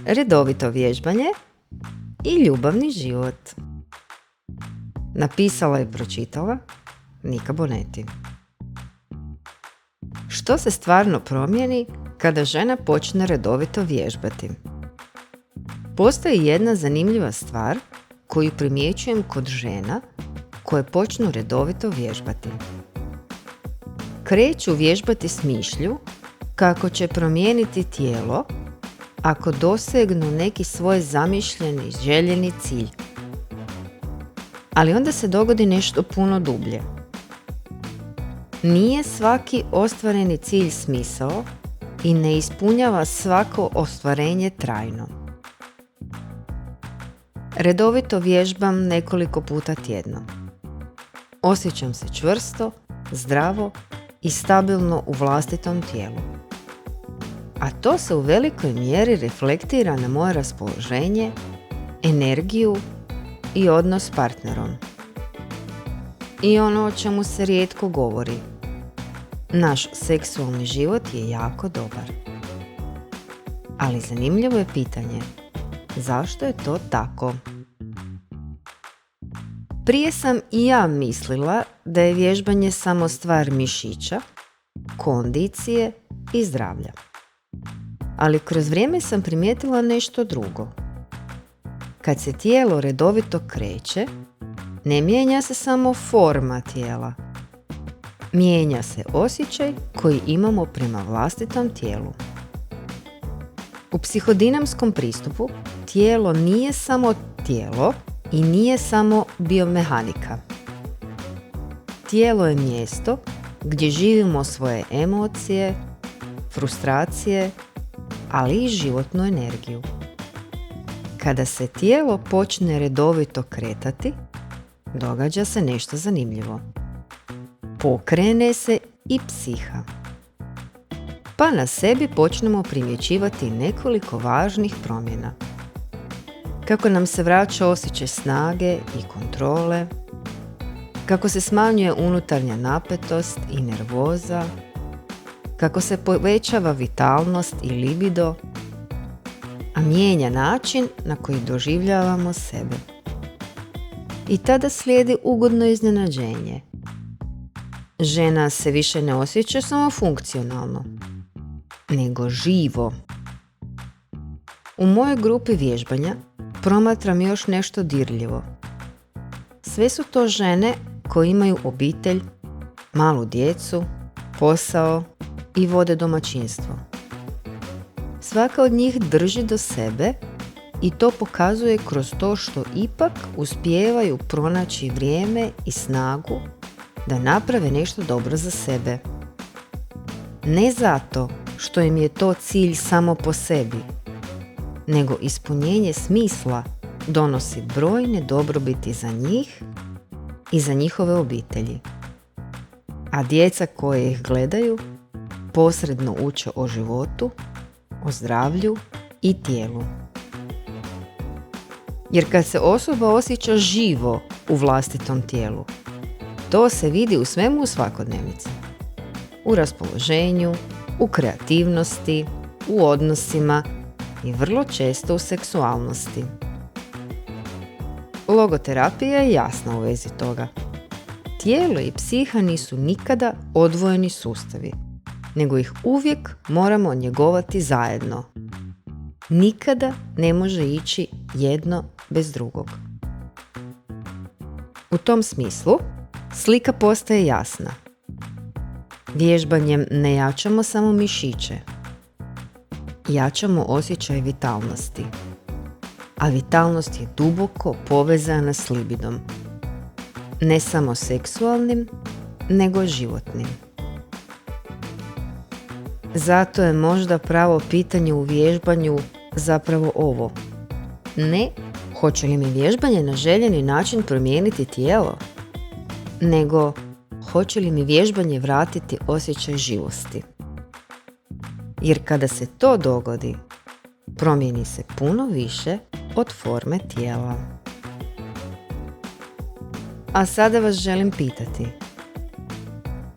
redovito vježbanje i ljubavni život. Napisala i pročitala Nika Boneti. Što se stvarno promijeni kada žena počne redovito vježbati? Postoji jedna zanimljiva stvar koju primjećujem kod žena koje počnu redovito vježbati. Kreću vježbati s mišlju kako će promijeniti tijelo ako dosegnu neki svoj zamišljeni, željeni cilj. Ali onda se dogodi nešto puno dublje. Nije svaki ostvareni cilj smisao i ne ispunjava svako ostvarenje trajno. Redovito vježbam nekoliko puta tjedno. Osjećam se čvrsto, zdravo i stabilno u vlastitom tijelu. A to se u velikoj mjeri reflektira na moje raspoloženje, energiju i odnos s partnerom. I ono o čemu se rijetko govori. Naš seksualni život je jako dobar. Ali zanimljivo je pitanje, zašto je to tako? Prije sam i ja mislila da je vježbanje samo stvar mišića, kondicije i zdravlja. Ali kroz vrijeme sam primijetila nešto drugo. Kad se tijelo redovito kreće, ne mijenja se samo forma tijela. Mijenja se osjećaj koji imamo prema vlastitom tijelu. U psihodinamskom pristupu tijelo nije samo tijelo i nije samo biomehanika. Tijelo je mjesto gdje živimo svoje emocije, frustracije, ali i životnu energiju. Kada se tijelo počne redovito kretati, događa se nešto zanimljivo. Pokrene se i psiha. Pa na sebi počnemo primjećivati nekoliko važnih promjena. Kako nam se vraća osjećaj snage i kontrole, kako se smanjuje unutarnja napetost i nervoza, kako se povećava vitalnost i libido, a mijenja način na koji doživljavamo sebe. I tada slijedi ugodno iznenađenje. Žena se više ne osjeća samo funkcionalno, nego živo. U mojoj grupi vježbanja promatram još nešto dirljivo. Sve su to žene koje imaju obitelj, malu djecu, posao i vode domaćinstvo. Svaka od njih drži do sebe i to pokazuje kroz to što ipak uspijevaju pronaći vrijeme i snagu da naprave nešto dobro za sebe. Ne zato što im je to cilj samo po sebi, nego ispunjenje smisla donosi brojne dobrobiti za njih i za njihove obitelji. A djeca koje ih gledaju posredno uče o životu, o zdravlju i tijelu. Jer kad se osoba osjeća živo u vlastitom tijelu, to se vidi u svemu u svakodnevnici. U raspoloženju, u kreativnosti, u odnosima i vrlo često u seksualnosti. Logoterapija je jasna u vezi toga. Tijelo i psiha nisu nikada odvojeni sustavi, nego ih uvijek moramo njegovati zajedno. Nikada ne može ići jedno bez drugog. U tom smislu, slika postaje jasna. Vježbanjem ne jačamo samo mišiće. Jačamo osjećaj vitalnosti. A vitalnost je duboko povezana s libidom. Ne samo seksualnim, nego životnim. Zato je možda pravo pitanje u vježbanju zapravo ovo. Ne, hoće li mi vježbanje na željeni način promijeniti tijelo? Nego, hoće li mi vježbanje vratiti osjećaj živosti? Jer kada se to dogodi, promijeni se puno više od forme tijela. A sada vas želim pitati.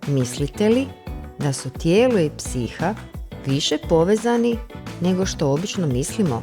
Mislite li da su tijelo i psiha više povezani nego što obično mislimo?